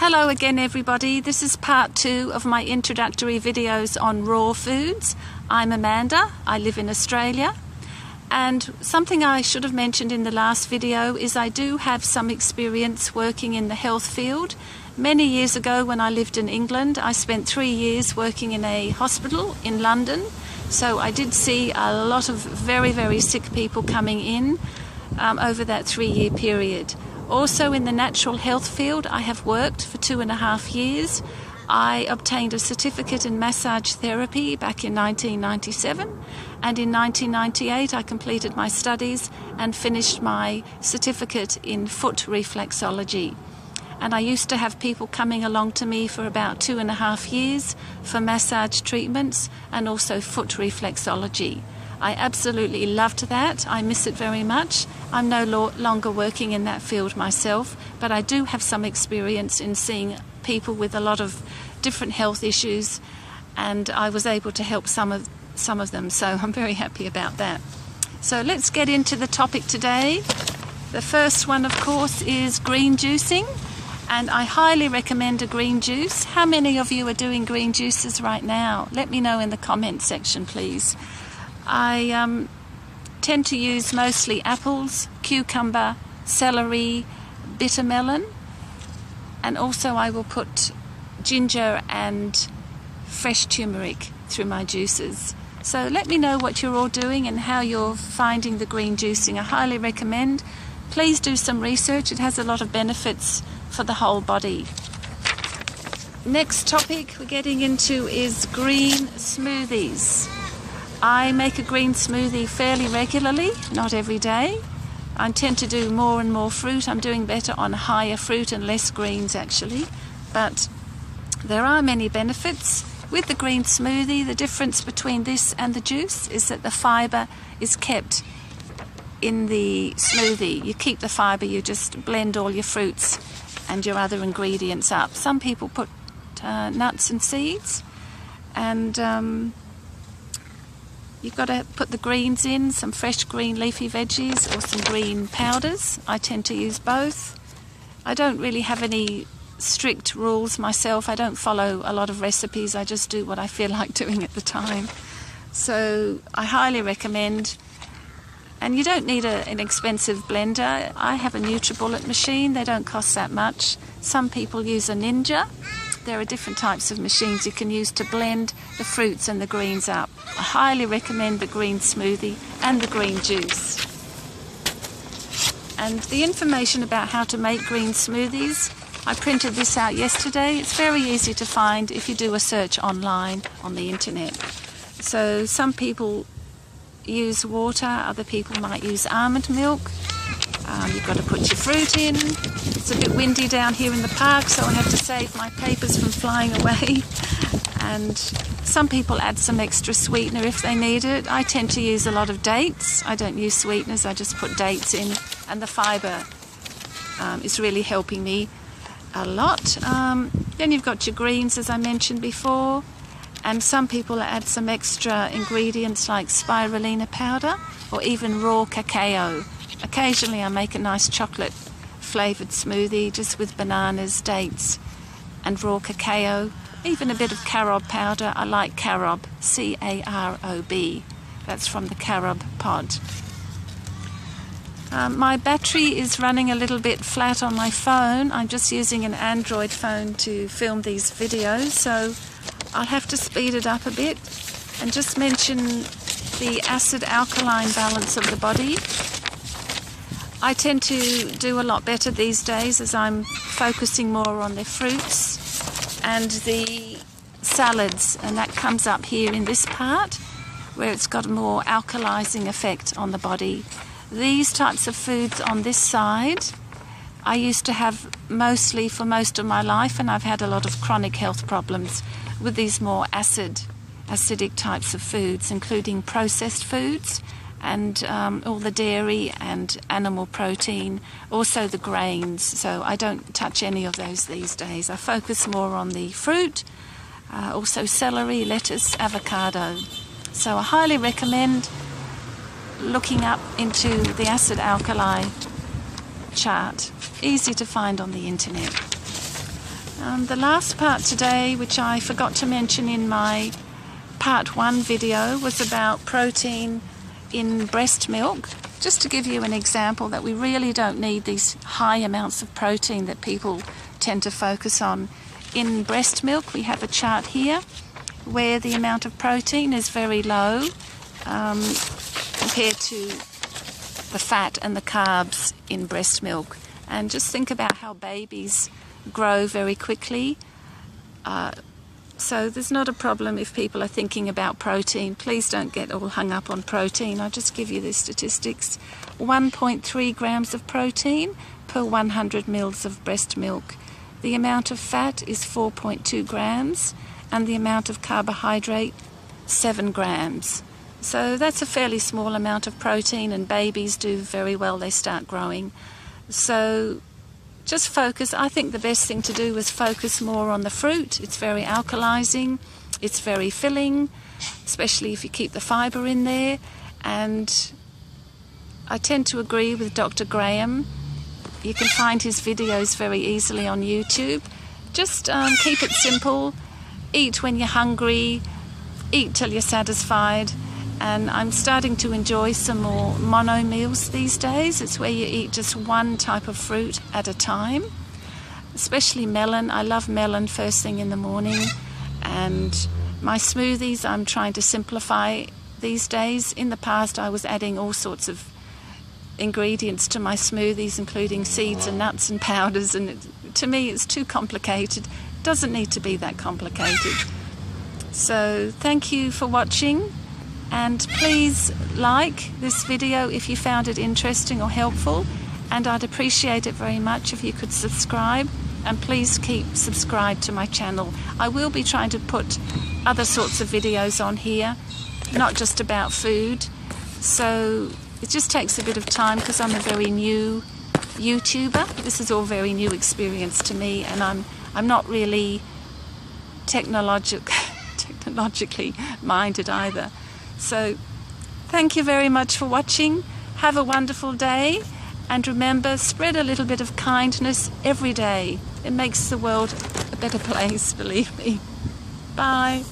Hello again everybody, this is part 2 of my introductory videos on raw foods. I'm Amanda, I live in Australia, and something I should have mentioned in the last video is I do have some experience working in the health field. Many years ago when I lived in England, I spent 3 years working in a hospital in London, so I did see a lot of very sick people coming in over that 3-year period. Also in the natural health field, I have worked for 2.5 years. I obtained a certificate in massage therapy back in 1997, and in 1998 I completed my studies and finished my certificate in foot reflexology. And I used to have people coming along to me for about 2.5 years for massage treatments and also foot reflexology. I absolutely loved that. I miss it very much. I'm no longer working in that field myself, but I do have some experience in seeing people with a lot of different health issues, and I was able to help some of them, so I'm very happy about that. So let's get into the topic today. The first one, of course, is green juicing, and I highly recommend a green juice. How many of you are doing green juices right now? Let me know in the comment section, please. I tend to use mostly apples, cucumber, celery, bitter melon, and also I will put ginger and fresh turmeric through my juices. So let me know what you're all doing and how you're finding the green juicing. I highly recommend. Please do some research. It has a lot of benefits for the whole body. Next topic we're getting into is green smoothies. I make a green smoothie fairly regularly, not every day. I tend to do more and more fruit. I'm doing better on higher fruit and less greens actually. But there are many benefits. With the green smoothie, the difference between this and the juice is that the fibre is kept in the smoothie. You keep the fibre, you just blend all your fruits and your other ingredients up. Some people put nuts and seeds, and you've got to put the greens in, some fresh green leafy veggies or some green powders. I tend to use both. I don't really have any strict rules myself. I don't follow a lot of recipes. I just do what I feel like doing at the time. So I highly recommend. And you don't need an expensive blender. I have a NutriBullet machine. They don't cost that much. Some people use a Ninja. There are different types of machines you can use to blend the fruits and the greens up. I highly recommend the green smoothie and the green juice. And the information about how to make green smoothies, I printed this out yesterday. It's very easy to find if you do a search online on the internet. So some people use water, other people might use almond milk. You've got to put your fruit in. It's a bit windy down here in the park, so I have to save my papers from flying away. And some people add some extra sweetener if they need it. I tend to use a lot of dates. I don't use sweeteners, I just put dates in, and the fibre is really helping me a lot. Then you've got your greens, as I mentioned before, and some people add some extra ingredients like spirulina powder or even raw cacao. Occasionally I make a nice chocolate flavoured smoothie just with bananas, dates and raw cacao, even a bit of carob powder. I like carob, C-A-R-O-B. That's from the carob pod. My battery is running a little bit flat on my phone. I'm just using an Android phone to film these videos, so I'll have to speed it up a bit and just mention the acid-alkaline balance of the body. I tend to do a lot better these days as I'm focusing more on the fruits and the salads, and that comes up here in this part where it's got a more alkalizing effect on the body. These types of foods on this side I used to have mostly for most of my life, and I've had a lot of chronic health problems with these more acidic types of foods, including processed foods and all the dairy and animal protein, also the grains. So I don't touch any of those these days. I focus more on the fruit, also celery, lettuce, avocado. So I highly recommend looking up into the acid-alkali chart. Easy to find on the internet. The last part today, which I forgot to mention in my part 1 video, was about protein in breast milk. Just to give you an example that we really don't need these high amounts of protein that people tend to focus on. In breast milk, we have a chart here where the amount of protein is very low compared to the fat and the carbs in breast milk. And just think about how babies grow very quickly. So there's not a problem if people are thinking about protein. Please don't get all hung up on protein. I'll just give you the statistics. 1.3 grams of protein per 100 mils of breast milk. The amount of fat is 4.2 grams and the amount of carbohydrate 7 grams. So that's a fairly small amount of protein, and babies do very well. They start growing. So just focus. I think the best thing to do is focus more on the fruit. It's very alkalizing, it's very filling, especially if you keep the fibre in there. And I tend to agree with Dr. Graham. You can find his videos very easily on YouTube. Just keep it simple. Eat when you're hungry, eat till you're satisfied. And I'm starting to enjoy some more mono meals these days. It's where you eat just one type of fruit at a time, especially melon. I love melon first thing in the morning. And my smoothies, I'm trying to simplify these days. In the past, I was adding all sorts of ingredients to my smoothies, including seeds and nuts and powders, and to me it's too complicated. It doesn't need to be that complicated. So thank you for watching. And please like this video if you found it interesting or helpful, and I'd appreciate it very much if you could subscribe, and please keep subscribed to my channel. I will be trying to put other sorts of videos on here, not just about food. So it just takes a bit of time because I'm a very new YouTuber. This is all very new experience to me, and I'm not really technologically minded either. So thank you very much for watching. Have a wonderful day, and remember, spread a little bit of kindness every day. It makes the world a better place, believe me. Bye.